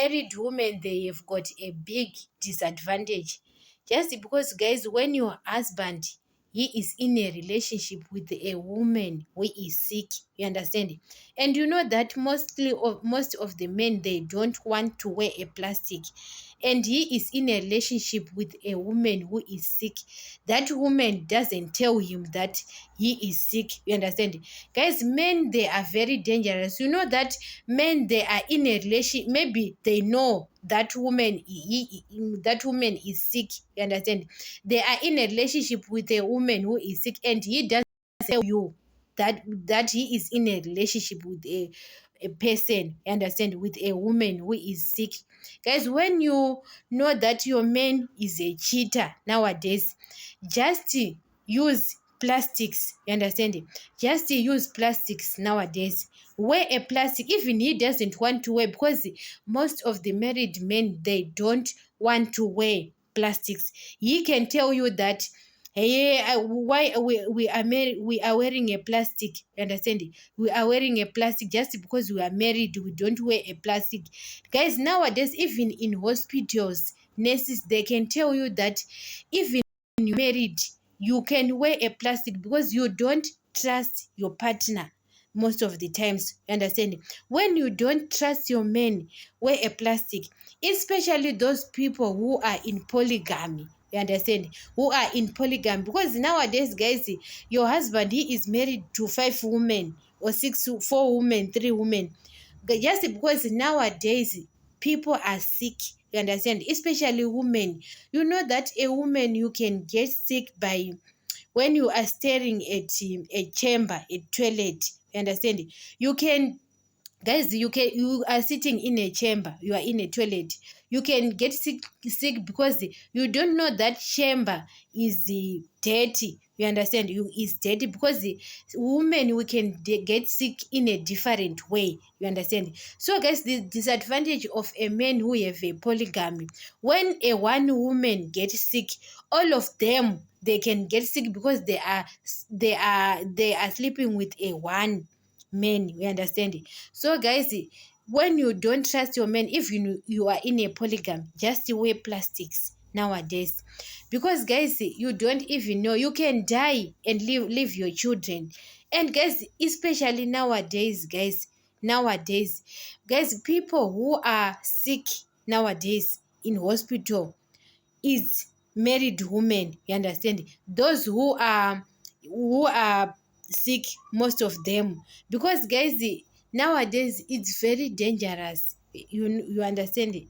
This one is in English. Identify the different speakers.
Speaker 1: married women, they have got a big disadvantage. Just because, guys, when your husband, he is in a relationship with a woman who is sick, you understand? And you know that most of the men, they don't want to wear a plastic, and he is in a relationship with a woman who is sick. That woman doesn't tell him that he is sick, you understand? Guys, men, they are very dangerous. You know that men, they are in a relationship, maybe they know that that woman is sick, you understand? They are in a relationship with a woman who is sick, and he doesn't tell you that he is in a relationship with a person, you understand, with a woman who is sick. Guys, when you know that your man is a cheater nowadays, just use plastics, you understand? Just use plastics nowadays. Wear a plastic, even he doesn't want to wear, because most of the married men, they don't want to wear plastics. He can tell you that, hey, why we are married, we are wearing a plastic, you understand? We are wearing a plastic just because we are married, we don't wear a plastic. Guys, nowadays, even in hospitals, nurses, they can tell you that even when you're married, you can wear a plastic because you don't trust your partner most of the times, you understand? When you don't trust your man, wear a plastic, especially those people who are in polygamy, you understand, who are in polygamy. Because nowadays, guys, your husband, he is married to 5 women or 6, 4 women, 3 women. Just because nowadays people are sick, you understand, especially women. You know that a woman, you can get sick by when you are staring at a chamber, a toilet, you understand? You can, guys, you are sitting in a chamber, you are in a toilet, you can get sick because you don't know that chamber is dirty, you understand? You is dirty because the women, we can get sick in a different way, you understand? So, guys, the disadvantage of a man who have a polygamy, when a one woman gets sick, all of them, they can get sick because they are sleeping with a one man, you understand? So, guys, when you don't trust your man, if you are in a polygamy, just wear plastics nowadays. Because, guys, you don't even know, you can die and leave your children. And, guys, especially nowadays, guys, people who are sick nowadays in hospital is married women, you understand? Those who are sick, most of them, because, guys, nowadays it's very dangerous, you understand?